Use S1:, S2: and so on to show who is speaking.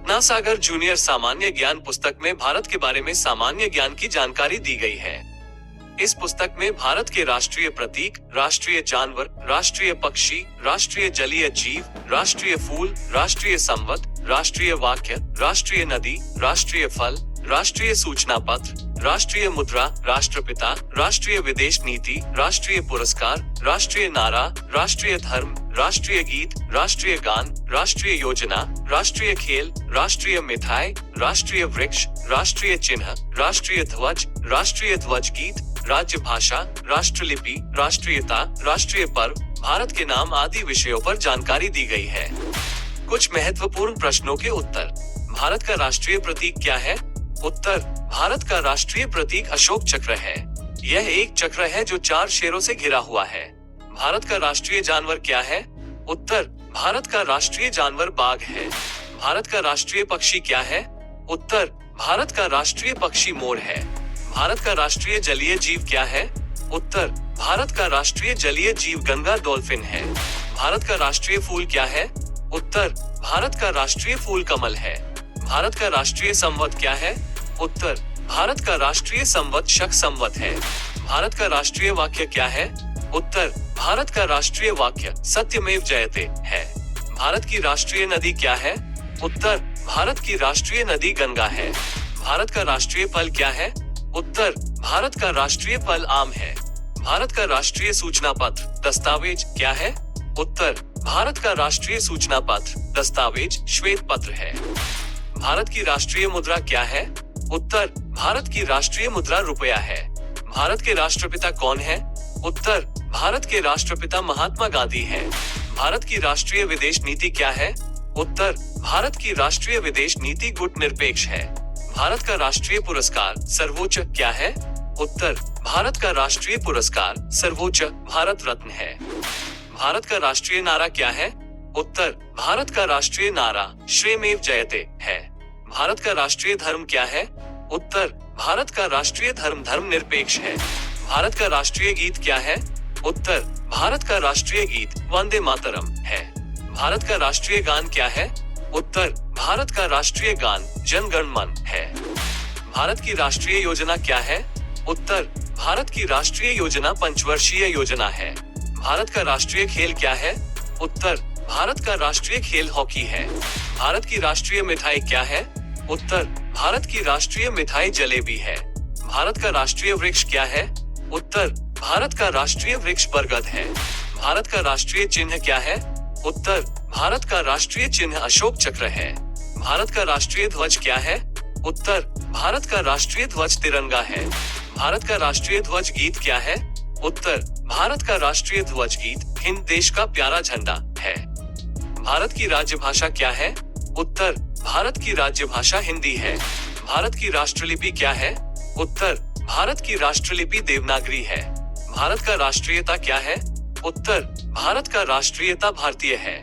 S1: रत्ना सागर junior सामान्य ज्ञान पुस्तक में भारत के बारे में सामान्य ज्ञान की जानकारी दी गई है। इस पुस्तक में भारत के राष्ट्रीय प्रतीक, राष्ट्रीय जानवर, राष्ट्रीय पक्षी, राष्ट्रीय जलीय जीव, राष्ट्रीय फूल, राष्ट्रीय संवत, राष्ट्रीय वाक्य, राष्ट्रीय नदी, राष्ट्रीय फल, राष्ट्रीय सूचना पत्र, राष्ट्रीय मुद्रा, राष्ट्रपिता, राष्ट्रीय विदेश नीति, राष्ट्रीय पुरस्कार, राष्ट्रीय नारा, राष्ट्रीय धर्म, राष्ट्रीय गीत, राष्ट्रीय गान, राष्ट्रीय योजना, राष्ट्रीय खेल, राष्ट्रीय मिठाई, राष्ट्रीय वृक्ष, राष्ट्रीय चिन्ह, राष्ट्रीय ध्वज, राष्ट्रीय ध्वज गीत, राज्य भाषा, राष्ट्रलिपि, राष्ट्रीयता, राष्ट्रीय पर्व, भारत के नाम आदि विषयों पर जानकारी दी गई है। कुछ महत्वपूर्ण प्रश्नों के उत्तर। भारत का राष्ट्रीय प्रतीक क्या है? उत्तर, भारत का राष्ट्रीय प्रतीक अशोक चक्र है। यह एक चक्र है जो 4 शेरों से घिरा हुआ है। भारत का राष्ट्रीय जानवर क्या है? उत्तर, भारत का राष्ट्रीय जानवर बाघ है। भारत का राष्ट्रीय पक्षी क्या है? उत्तर, भारत का राष्ट्रीय पक्षी मोर है। भारत का राष्ट्रीय जलीय जीव क्या है? उत्तर, भारत का राष्ट्रीय जलीय जीव गंगा डॉल्फिन है। भारत का राष्ट्रीय फूल क्या है? उत्तर, भारत का राष्ट्रीय फूल कमल है। भारत का राष्ट्रीय संवत क्या है? उत्तर, भारत का राष्ट्रीय संवत शक संवत है। भारत का राष्ट्रीय वाक्य क्या है? उत्तर, भारत का राष्ट्रीय वाक्य सत्यमेव जयते है। भारत की राष्ट्रीय नदी क्या है? उत्तर, भारत की राष्ट्रीय नदी गंगा है। भारत का राष्ट्रीय फल क्या है? उत्तर, भारत का राष्ट्रीय फल आम है। भारत का राष्ट्रीय सूचना पत्र दस्तावेज क्या है? उत्तर, भारत का राष्ट्रीय सूचना पत्र दस्तावेज श्वेत पत्र है। भारत की राष्ट्रीय मुद्रा क्या है? उत्तर, भारत की राष्ट्रीय मुद्रा रुपया है। भारत के राष्ट्रपिता कौन है? उत्तर, भारत के राष्ट्रपिता महात्मा गांधी हैं। भारत की राष्ट्रीय विदेश नीति क्या है? उत्तर, भारत की राष्ट्रीय विदेश नीति गुटनिरपेक्ष है। भारत का राष्ट्रीय पुरस्कार सर्वोच्च क्या है? उत्तर, भारत का राष्ट्रीय पुरस्कार सर्वोच्च भारत रत्न है। भारत का राष्ट्रीय नारा क्या है? उत्तर, भारत का राष्ट्रीय नारा श्रेमेव जयते है। भारत का राष्ट्रीय धर्म क्या है? उत्तर, भारत का राष्ट्रीय धर्म धर्मनिरपेक्ष है। भारत का राष्ट्रीय गीत क्या है? उत्तर, भारत का राष्ट्रीय गीत वंदे मातरम है। भारत का राष्ट्रीय गान क्या है? उत्तर, भारत का राष्ट्रीय गान जन गण मन है। भारत की राष्ट्रीय योजना क्या है? उत्तर, भारत की राष्ट्रीय योजना पंचवर्षीय योजना है। भारत का राष्ट्रीय खेल क्या है? उत्तर, भारत का राष्ट्रीय खेल हॉकी है। भारत की राष्ट्रीय मिठाई क्या है? उत्तर, भारत की राष्ट्रीय मिठाई जलेबी है। भारत का राष्ट्रीय वृक्ष क्या है? उत्तर, भारत का राष्ट्रीय वृक्ष बरगद है। भारत का राष्ट्रीय चिन्ह क्या है? उत्तर, भारत का राष्ट्रीय चिन्ह अशोक चक्र है। भारत का राष्ट्रीय ध्वज क्या है? उत्तर, भारत का राष्ट्रीय ध्वज तिरंगा है। भारत का राष्ट्रीय ध्वज गीत क्या है? उत्तर, भारत का राष्ट्रीय ध्वज गीत हिंद देश का प्यारा झंडा है। भारत की राज्य भाषा क्या है? उत्तर, भारत की राज्य भाषा हिंदी है। भारत की राष्ट्रलिपि क्या है? उत्तर, भारत की राष्ट्रलिपि देवनागरी है। भारत का राष्ट्रीयता क्या है? उत्तर, भारत का राष्ट्रीयता भारतीय है।